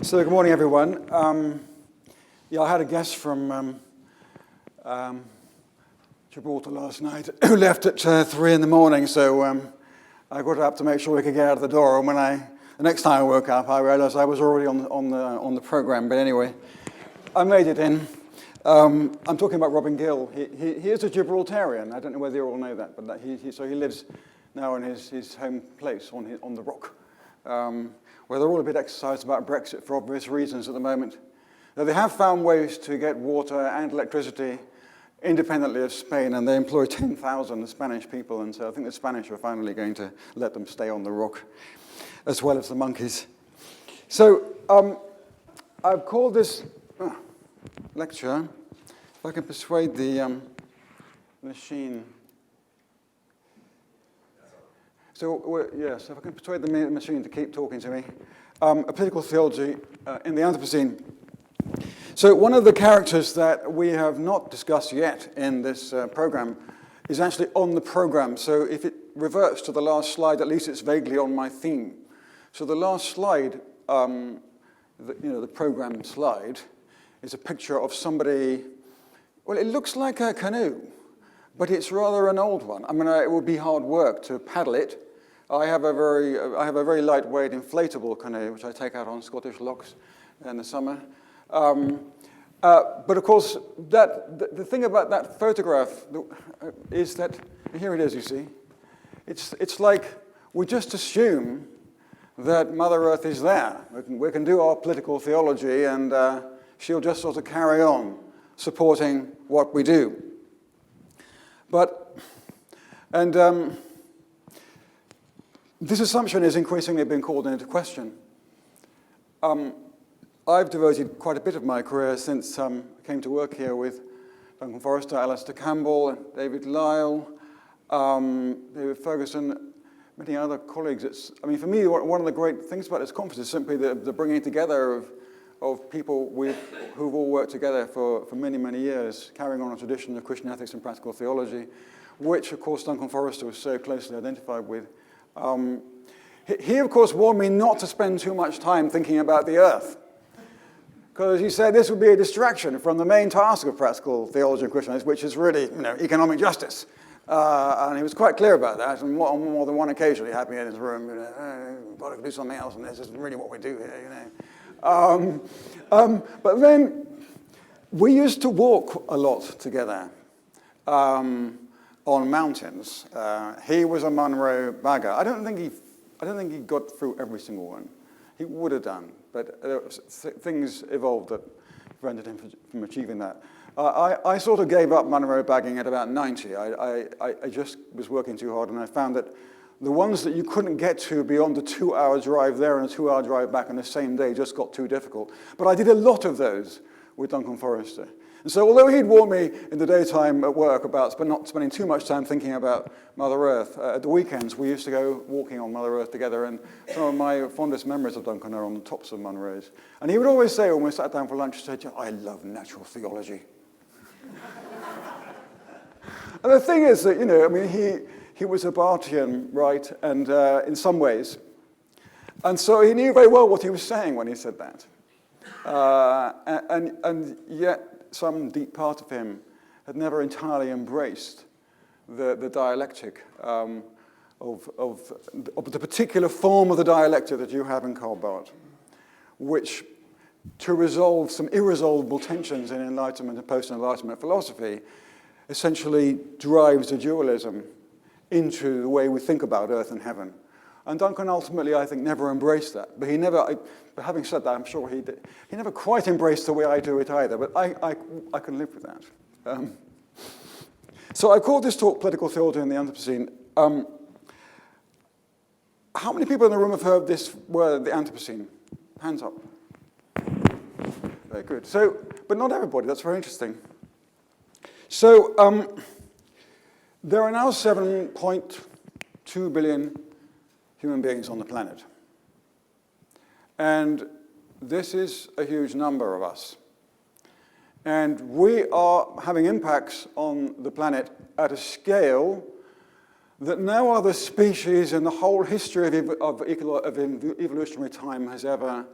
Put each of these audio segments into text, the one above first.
So good morning, everyone. I had a guest from Gibraltar last night who left at 3 in the morning, so I got up to make sure we could get out of the door. And when the next time I woke up, I realized I was already on the program. But anyway, I made it in. I'm talking about Robin Gill. He is a Gibraltarian. I don't know whether you all know that, but he lives now in his home place on the rock. Where they're all a bit exercised about Brexit for obvious reasons at the moment. Now, they have found ways to get water and electricity independently of Spain, and they employ 10,000 Spanish people, and so I think the Spanish are finally going to let them stay on the rock, as well as the monkeys. So I've called this lecture, if I can persuade the machine. So, yes, if I can persuade the machine to keep talking to me. A political theology in the Anthropocene. So one of the characters that we have not discussed yet in this program is actually on the program. So if it reverts to the last slide, at least it's vaguely on my theme. So the last slide, the program slide, is a picture of somebody. Well, it looks like a canoe, but it's rather an old one. I mean, it would be hard work to paddle it. I have a very lightweight inflatable canoe, which I take out on Scottish lochs in the summer. But of course, the thing about that photograph is that, here it is, you see. It's like we just assume that Mother Earth is there. We can do our political theology, and she'll just sort of carry on supporting what we do. This assumption is increasingly being called into question. I've devoted quite a bit of my career since I came to work here with Duncan Forrester, Alistair Campbell, David Lyle, David Ferguson, many other colleagues. For me, one of the great things about this conference is simply the bringing together of people who've all worked together for many, many years, carrying on a tradition of Christian ethics and practical theology, which, of course, Duncan Forrester was so closely identified with. He, of course, warned me not to spend too much time thinking about the earth, because he said this would be a distraction from the main task of practical theology and Christian ethics, which is really, economic justice. And he was quite clear about that, and on more than one occasion he had me in his room, we've got to do something else, and this isn't really what we do here, But then we used to walk a lot together. On mountains. He was a Munro bagger. I don't think he got through every single one. He would have done, but things evolved that prevented him from achieving that. I sort of gave up Munro bagging at about 90. I just was working too hard, and I found that the ones that you couldn't get to beyond a 2-hour drive there and a 2-hour drive back on the same day just got too difficult. But I did a lot of those with Duncan Forrester. And so although he'd warn me in the daytime at work about not spending too much time thinking about Mother Earth, at the weekends we used to go walking on Mother Earth together, and some of my fondest memories of Duncan are on the tops of Munros. And he would always say when we sat down for lunch, he said, I love natural theology. And the thing is that, he was a Bartian, right, and in some ways. And so he knew very well what he was saying when he said that. And yet, some deep part of him had never entirely embraced the dialectic of the particular form of the dialectic that you have in Karl Barth, which, to resolve some irresolvable tensions in Enlightenment and post-Enlightenment philosophy, essentially drives a dualism into the way we think about earth and heaven. And Duncan ultimately, I think, never embraced that. But but having said that, I'm sure he did. He never quite embraced the way I do it either, but I can live with that. So I called this talk Political Theology in the Anthropocene. How many people in the room have heard this word, the Anthropocene? Hands up. Very good. So, but not everybody. That's very interesting. So there are now 7.2 billion human beings on the planet. And this is a huge number of us. And we are having impacts on the planet at a scale that no other species in the whole history of evolutionary time has ever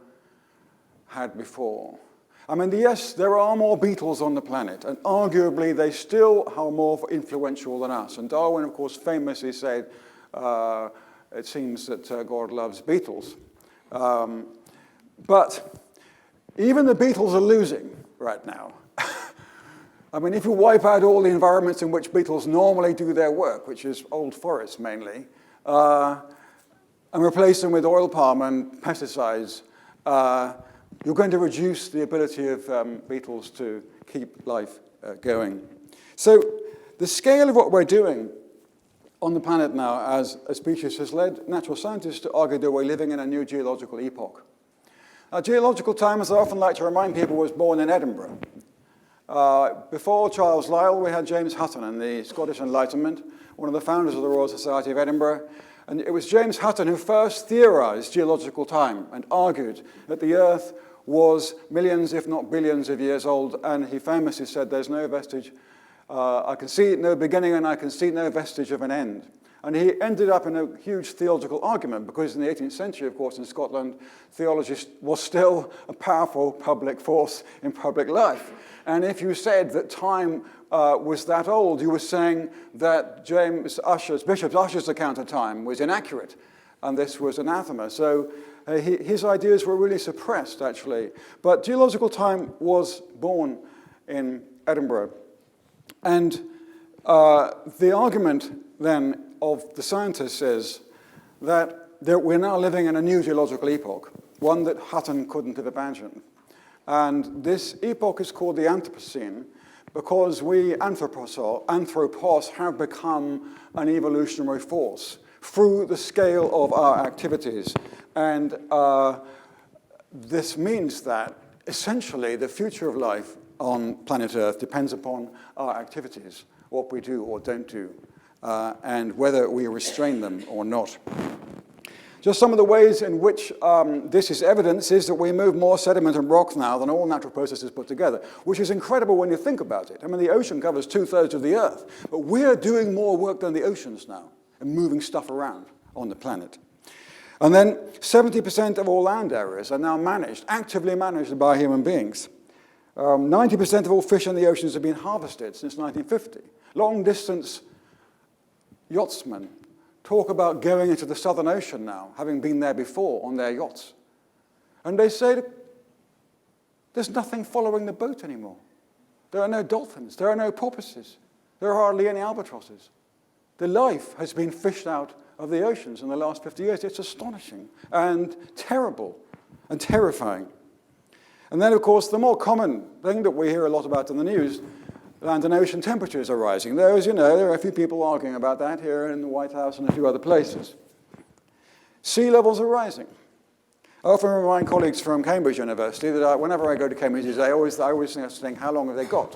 had before. I mean, yes, there are more beetles on the planet, and arguably they still are more influential than us. And Darwin, of course, famously said, it seems that God loves beetles. But even the beetles are losing right now. I mean, if you wipe out all the environments in which beetles normally do their work, which is old forests mainly, and replace them with oil palm and pesticides, you're going to reduce the ability of beetles to keep life going. So the scale of what we're doing on the planet now as a species has led natural scientists to argue that we're living in a new geological epoch. Geological time, as I often like to remind people, was born in Edinburgh. Before Charles Lyell, we had James Hutton and the Scottish Enlightenment, one of the founders of the Royal Society of Edinburgh. And it was James Hutton who first theorized geological time and argued that the Earth was millions, if not billions of years old. And he famously said, there's no vestige, I can see no beginning and I can see no vestige of an end. And he ended up in a huge theological argument because in the 18th century, of course, in Scotland, theology was still a powerful public force in public life. And if you said that time was that old, you were saying that Bishop Usher's account of time was inaccurate, and this was anathema. So his ideas were really suppressed, actually. But geological time was born in Edinburgh. And the argument then of the scientists is that we're now living in a new geological epoch, one that Hutton couldn't have imagined. And this epoch is called the Anthropocene because we, anthropos, have become an evolutionary force through the scale of our activities. And this means that essentially the future of life on planet Earth depends upon our activities, what we do or don't do, and whether we restrain them or not. Just some of the ways in which this is evidence is that we move more sediment and rock now than all natural processes put together, which is incredible when you think about it. I mean, the ocean covers 2/3 of the Earth, but we're doing more work than the oceans now and moving stuff around on the planet. And then 70% of all land areas are now actively managed by human beings. 90% of all fish in the oceans have been harvested since 1950. Long-distance yachtsmen talk about going into the Southern Ocean now, having been there before on their yachts. And they say there's nothing following the boat anymore. There are no dolphins. There are no porpoises. There are hardly any albatrosses. The life has been fished out of the oceans in the last 50 years. It's astonishing and terrible and terrifying. And then, of course, the more common thing that we hear a lot about in the news, land and ocean temperatures are rising. There are a few people arguing about that here in the White House and a few other places. Sea levels are rising. I often remind colleagues from Cambridge University that whenever I go to Cambridge, I always think, how long have they got?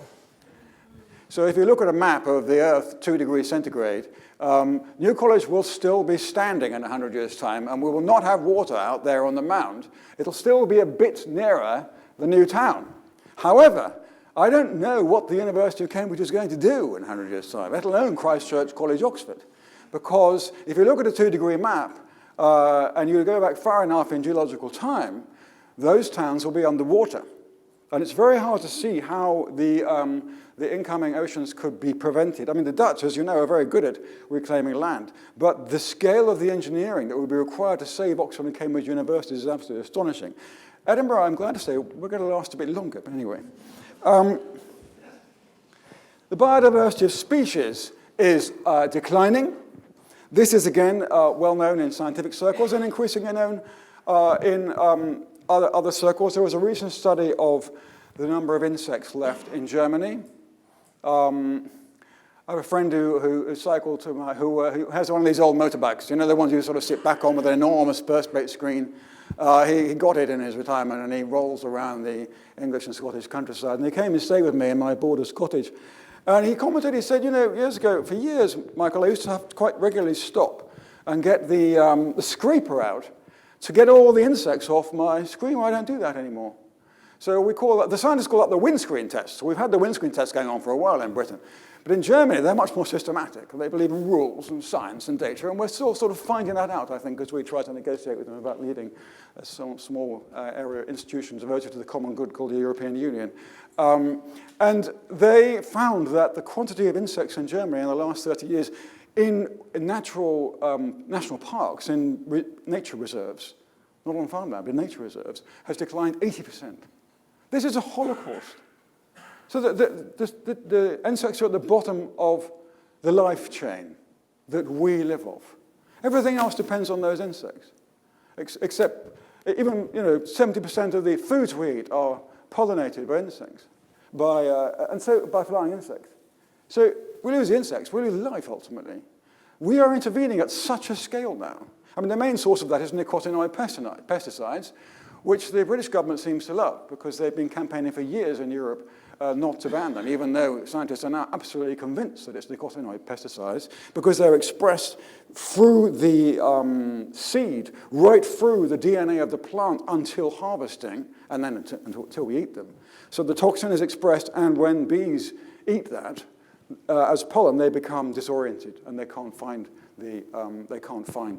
So if you look at a map of the Earth, 2 degrees centigrade, New College will still be standing in 100 years' time, and we will not have water out there on the mound. It'll still be a bit nearer the new town. However, I don't know what the University of Cambridge is going to do in 100 years' time, let alone Christ Church College, Oxford. Because if you look at a 2-degree map, and you go back far enough in geological time, those towns will be underwater. And it's very hard to see how the incoming oceans could be prevented. I mean, the Dutch, as you know, are very good at reclaiming land. But the scale of the engineering that would be required to save Oxford and Cambridge universities is absolutely astonishing. Edinburgh, I'm glad to say, we're going to last a bit longer, but anyway. The biodiversity of species is declining. This is, again, well known in scientific circles and increasingly known in other circles. There was a recent study of the number of insects left in Germany. I have a friend who cycled to who has one of these old motorbikes, you know, the ones you sort of sit back on with an enormous perspex screen. He got it in his retirement, and he rolls around the English and Scottish countryside. And he came and stayed with me in my boarder's cottage. And he commented, he said, you know, years ago, for years, Michael, I used to have to quite regularly stop and get the scraper out to get all the insects off my screen. Well, I don't do that anymore. So we call that, the scientists call that the windscreen test. So we've had the windscreen test going on for a while in Britain. But in Germany, they're much more systematic. They believe in rules and science and data, and we're still sort of finding that out, I think, as we try to negotiate with them about leading some small area institutions devoted to the common good called the European Union. And they found that the quantity of insects in Germany in the last 30 years in natural national parks, in nature reserves, not on farmland, but in nature reserves, has declined 80%. This is a holocaust. So the insects are at the bottom of the life chain that we live off. Everything else depends on those insects, except even 70% of the foods we eat are pollinated by insects, by flying insects. So we lose the insects, we lose life ultimately. We are intervening at such a scale now. I mean, the main source of that is nicotinoid pesticides, which the British government seems to love because they've been campaigning for years in Europe not to ban them, even though scientists are now absolutely convinced that it's nicotinoid pesticides because they're expressed through the seed, right through the DNA of the plant until harvesting, and then until we eat them. So the toxin is expressed, and when bees eat that, as pollen, they become disoriented, and they can't find the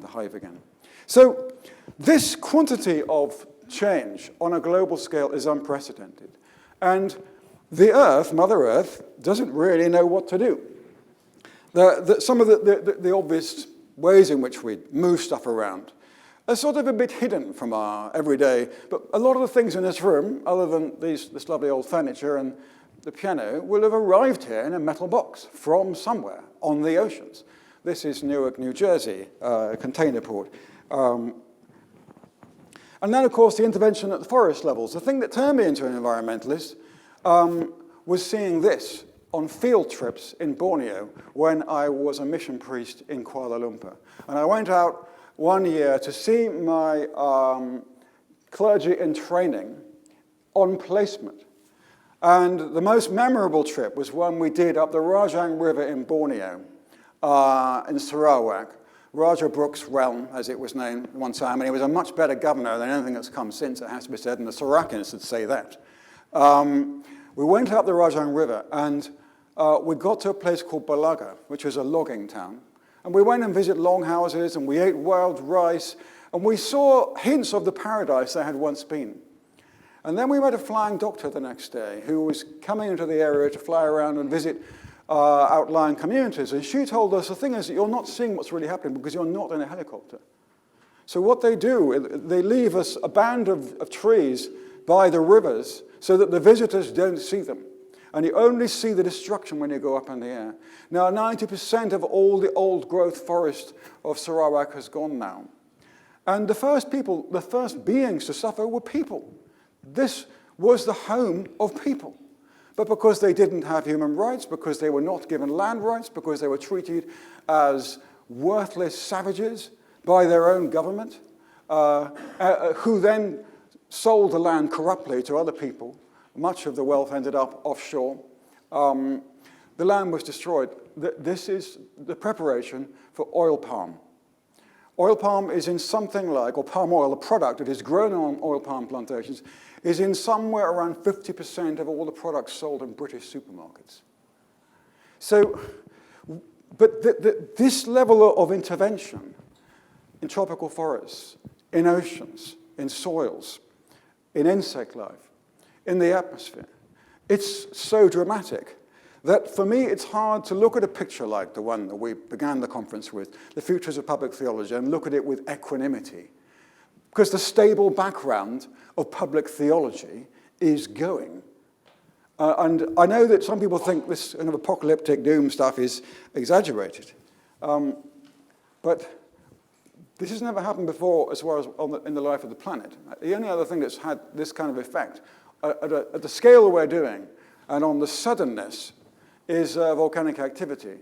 hive again. So this quantity of change on a global scale is unprecedented. And the Earth, Mother Earth, doesn't really know what to do. Some of the obvious ways in which we move stuff around are sort of a bit hidden from our everyday, but a lot of the things in this room, other than this lovely old furniture and the piano, will have arrived here in a metal box from somewhere on the oceans. This is Newark, New Jersey, container port. And then, of course, the intervention at the forest levels. The thing that turned me into an environmentalist was seeing this on field trips in Borneo when I was a mission priest in Kuala Lumpur. And I went out one year to see my clergy in training on placement. And the most memorable trip was one we did up the Rajang River in Borneo, in Sarawak, Raja Brooke's realm, as it was named one time, and he was a much better governor than anything that's come since, it has to be said, and the Sarakans would say that. We went up the Rajang River, and we got to a place called Balaga, which was a logging town. And we went and visited longhouses, and we ate wild rice, and we saw hints of the paradise there had once been. And then we met a flying doctor the next day who was coming into the area to fly around and visit outlying communities. And she told us, the thing is that you're not seeing what's really happening because you're not in a helicopter. So what they do, they leave us a band of trees by the rivers so that the visitors don't see them. And you only see the destruction when you go up in the air. Now, 90% of all the old growth forest of Sarawak has gone now. And the first beings to suffer were people. This was the home of people. But because they didn't have human rights, because they were not given land rights, because they were treated as worthless savages by their own government, who then sold the land corruptly to other people, much of the wealth ended up offshore. The land was destroyed. This is the preparation for oil palm. Oil palm is in something like, or palm oil, the product that is grown on oil palm plantations, is in somewhere around 50% of all the products sold in British supermarkets. So, but this level of intervention in tropical forests, in oceans, in soils, in insect life, in the atmosphere, it's so dramatic that for me it's hard to look at a picture like the one that we began the conference with, The Futures of Public Theology, and look at it with equanimity. Because the stable background of public theology is going. And I know that some people think this kind of apocalyptic doom stuff is exaggerated. But this has never happened before as well as in the life of the planet. The only other thing that's had this kind of effect at the scale we're doing and on the suddenness is volcanic activity.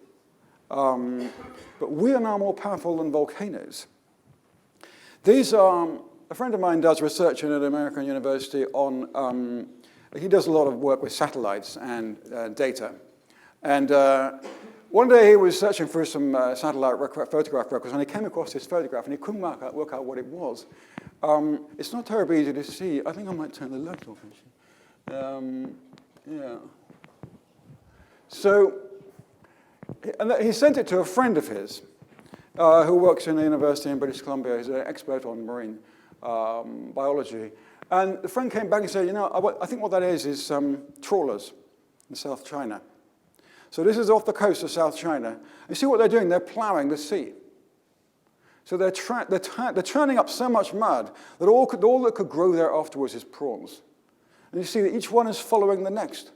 But we are now more powerful than volcanoes. These are, a friend of mine does research in an American university on, he does a lot of work with satellites and data. And one day he was searching through some satellite photograph records, and he came across this photograph, and he couldn't work out what it was. It's not terribly easy to see. I think I might turn the light off, actually. Yeah. So And he sent it to a friend of his who works in a university in British Columbia. He's an expert on marine biology. And the friend came back and said, I think what that is trawlers in South China. So this is off the coast of South China. You see what they're doing? They're plowing the sea. So they're churning up so much mud that all that could grow there afterwards is prawns. And you see that each one is following the next.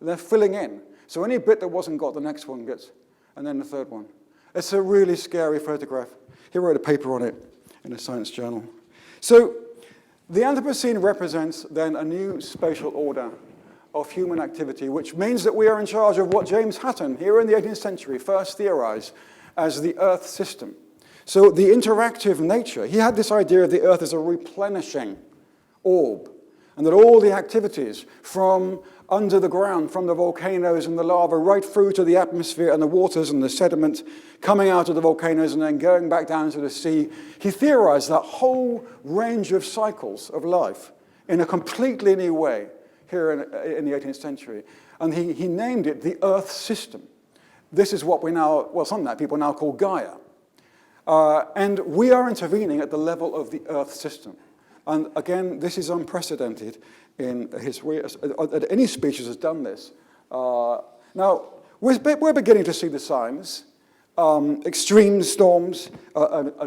They're filling in. So any bit that wasn't got, the next one gets, and then the third one. It's a really scary photograph. He wrote a paper on it in a science journal. So the Anthropocene represents then a new spatial order of human activity, which means that we are in charge of what James Hutton, here in the 18th century, first theorized as the Earth system. So the interactive nature, he had this idea of the Earth as a replenishing orb, and that all the activities from under the ground, from the volcanoes and the lava, right through to the atmosphere and the waters and the sediment coming out of the volcanoes and then going back down to the sea, he theorized that whole range of cycles of life in a completely new way here in the 18th century. And he named it the Earth system. This is what we now, well, some of that people now call Gaia. And we are intervening at the level of the Earth system. And again, this is unprecedented in history. Any species has done this. Now, we're beginning to see the signs. Extreme storms,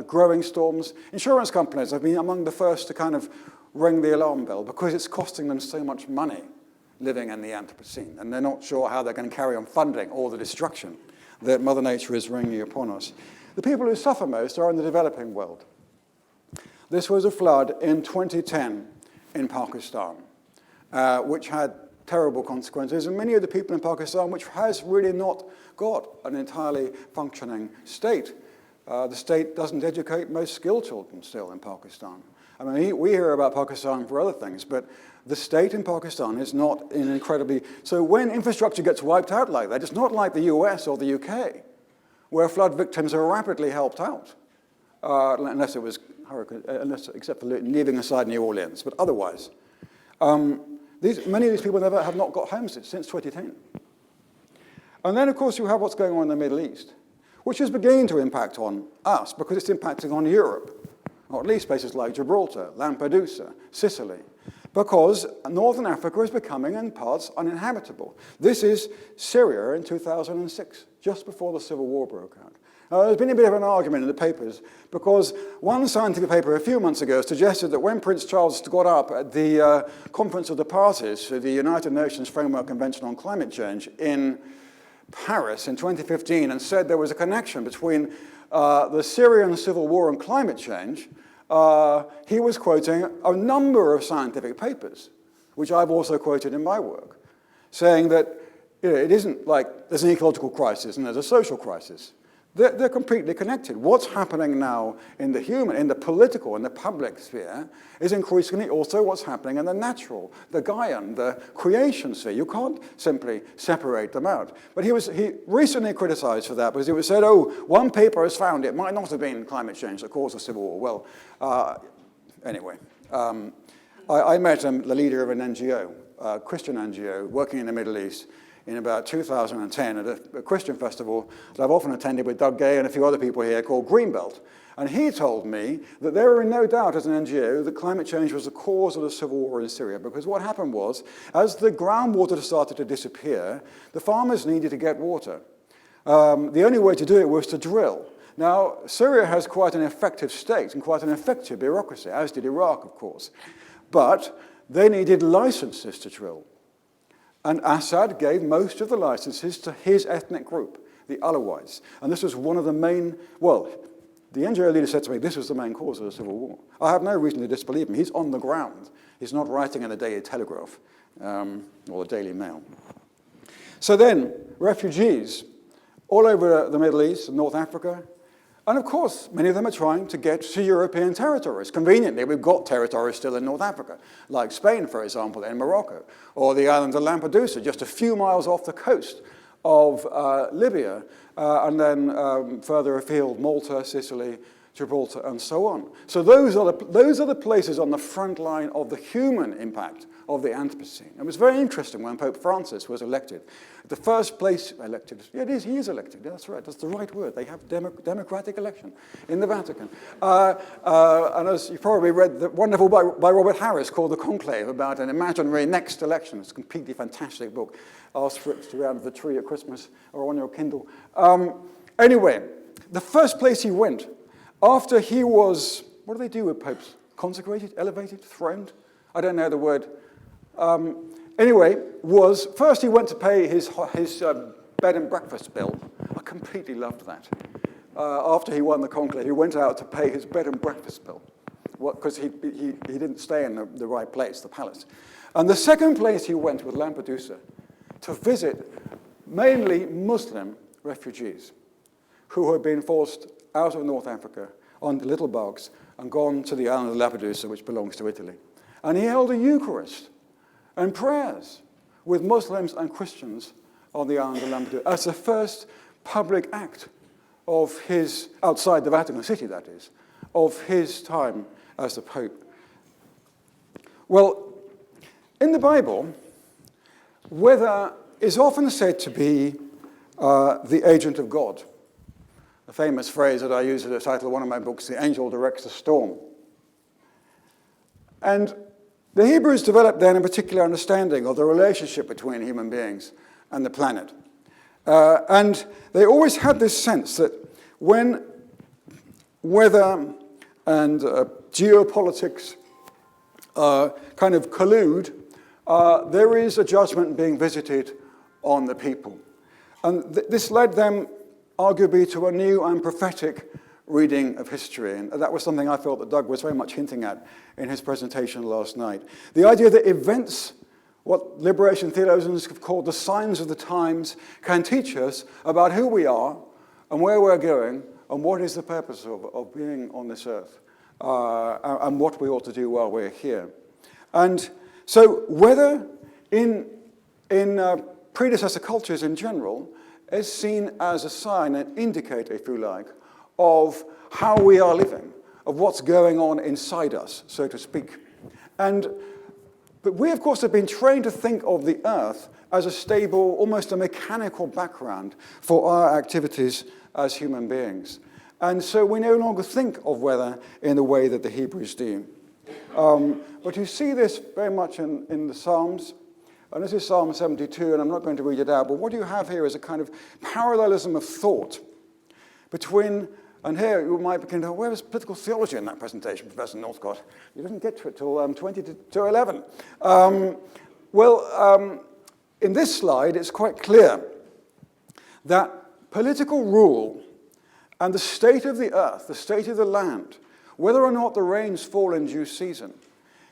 growing storms. Insurance companies have been among the first to kind of ring the alarm bell because it's costing them so much money living in the Anthropocene. And they're not sure how they're going to carry on funding all the destruction that Mother Nature is ringing upon us. The people who suffer most are in the developing world. This was a flood in 2010 in Pakistan, which had terrible consequences. And many of the people in Pakistan, which has really not got an entirely functioning state. The state doesn't educate most school children still in Pakistan. I mean, we hear about Pakistan for other things, but the state in Pakistan is not in incredibly... So when infrastructure gets wiped out like that, it's not like the US or the UK, where flood victims are rapidly helped out, unless it was hurricane, except for leaving aside New Orleans, but otherwise. Many of these people have not got homes since 2010. And then, of course, you have what's going on in the Middle East, which is beginning to impact on us because it's impacting on Europe, or at least places like Gibraltar, Lampedusa, Sicily, because northern Africa is becoming, in parts, uninhabitable. This is Syria in 2006, just before the Civil War broke out. There's been a bit of an argument in the papers because one scientific paper a few months ago suggested that when Prince Charles got up at the Conference of the Parties for the United Nations Framework Convention on Climate Change in Paris in 2015 and said there was a connection between the Syrian civil war and climate change, he was quoting a number of scientific papers, which I've also quoted in my work, saying that it isn't like there's an ecological crisis and there's a social crisis. They're completely connected. What's happening now in the political, in the public sphere, is increasingly also what's happening in the natural, the Gaian, the creation sphere. You can't simply separate them out. But he recently criticized for that because it was said, one paper has found it might not have been climate change that caused the Civil War. Well, anyway, I met the leader of an NGO, a Christian NGO, working in the Middle East, in about 2010 at a Christian festival that I've often attended with Doug Gay and a few other people here called Greenbelt. And he told me that there were no doubt as an NGO that climate change was the cause of the civil war in Syria, because what happened was, as the groundwater started to disappear, the farmers needed to get water. The only way to do it was to drill. Now, Syria has quite an effective state and quite an effective bureaucracy, as did Iraq, of course. But they needed licenses to drill. And Assad gave most of the licenses to his ethnic group, the Alawites. And this was one of the main, well, the NGO leader said to me, this was the main cause of the civil war. I have no reason to disbelieve him. He's on the ground. He's not writing in the Daily Telegraph or the Daily Mail. So then, refugees all over the Middle East and North Africa. And of course, many of them are trying to get to European territories. Conveniently, we've got territories still in North Africa, like Spain, for example, and Morocco, or the island of Lampedusa, just a few miles off the coast of Libya, and then further afield, Malta, Sicily, Gibraltar, and so on. So those are the places on the front line of the human impact of the Anthropocene. It was very interesting when Pope Francis was elected. The first place elected, he is elected, that's right, that's the right word. They have democratic election in the Vatican. And as you probably read, the wonderful book by Robert Harris called The Conclave, about an imaginary next election. It's a completely fantastic book. Ask for it around the tree at Christmas or on your Kindle. Anyway, the first place he went, after he was, what do they do with popes? Consecrated, elevated, throned? I don't know the word. Anyway, was first he went to pay his bed and breakfast bill. I completely loved that. After he won the conclave, he went out to pay his bed and breakfast bill because he didn't stay in the right place, the palace. And the second place he went with Lampedusa to visit mainly Muslim refugees who had been forced out of North Africa on little barks and gone to the island of Lampedusa, which belongs to Italy. And he held a Eucharist and prayers with Muslims and Christians on the island of Lampedusa as the first public act of his, outside the Vatican City that is, of his time as the Pope. Well, in the Bible, weather is often said to be the agent of God. The famous phrase that I use as the title of one of my books, "The Angel Directs the Storm." And the Hebrews developed then a particular understanding of the relationship between human beings and the planet. And they always had this sense that when weather and geopolitics kind of collude, there is a judgment being visited on the people. And this led them arguably to a new and prophetic reading of history. And that was something I felt that Doug was very much hinting at in his presentation last night. The idea that events, what liberation theologians have called the signs of the times, can teach us about who we are and where we're going and what is the purpose of being on this earth and what we ought to do while we're here. And so whether in predecessor cultures in general is seen as a sign, an indicator, if you like, of how we are living, of what's going on inside us, so to speak. But we, of course, have been trained to think of the earth as a stable, almost a mechanical background for our activities as human beings. And so we no longer think of weather in the way that the Hebrews do. But you see this very much in the Psalms. And this is Psalm 72, and I'm not going to read it out, but what you have here is a kind of parallelism of thought between, and here you might begin to, where was political theology in that presentation, Professor Northcott? You didn't get to it till 20 to 11. In this slide, it's quite clear that political rule and the state of the earth, the state of the land, whether or not the rains fall in due season,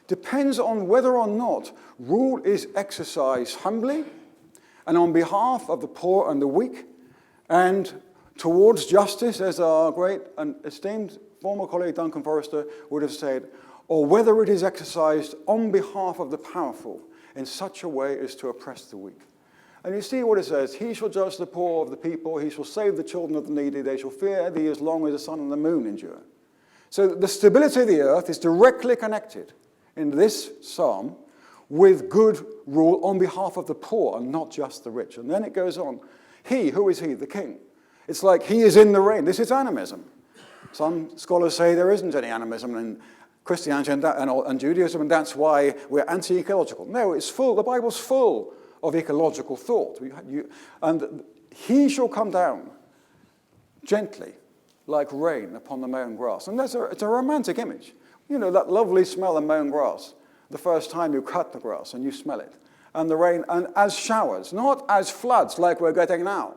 depends on whether or not rule is exercised humbly and on behalf of the poor and the weak and towards justice, as our great and esteemed former colleague Duncan Forrester would have said, or whether it is exercised on behalf of the powerful in such a way as to oppress the weak. And you see what it says, "He shall judge the poor of the people, he shall save the children of the needy, they shall fear thee as long as the sun and the moon endure." So the stability of the earth is directly connected in this psalm with good rule on behalf of the poor and not just the rich. And then it goes on. He, who is he? The king. It's like he is in the reign. This is animism. Some scholars say there isn't any animism in Christianity and Judaism, and that's why we're anti-ecological. No, it's full. The Bible's full of ecological thought. And he shall come down gently like rain upon the mown grass. And it's a romantic image. You know, that lovely smell of mown grass, the first time you cut the grass and you smell it. And the rain, and as showers, not as floods like we're getting now.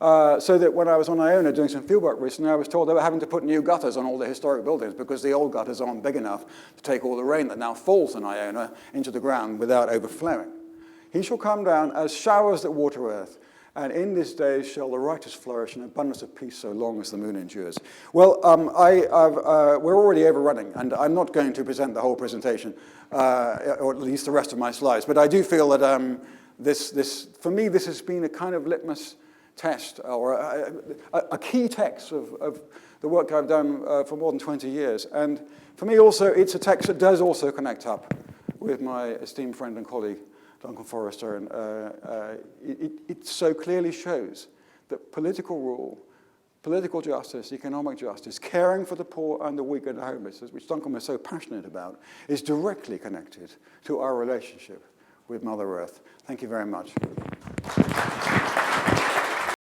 So that when I was on Iona doing some fieldwork recently, I was told they were having to put new gutters on all the historic buildings because the old gutters aren't big enough to take all the rain that now falls in Iona into the ground without overflowing. He shall come down as showers that water earth, and in this day shall the righteous flourish in abundance of peace so long as the moon endures. Well, we're already overrunning, and I'm not going to present the whole presentation, or at least the rest of my slides, but I do feel that for me, this has been a kind of litmus test or a key text of the work I've done for more than 20 years. And for me also, it's a text that does also connect up with my esteemed friend and colleague, Duncan Forrester. And it so clearly shows that political rule, political justice, economic justice, caring for the poor and the weak and the homeless, which Duncan was so passionate about, is directly connected to our relationship with Mother Earth. Thank you very much.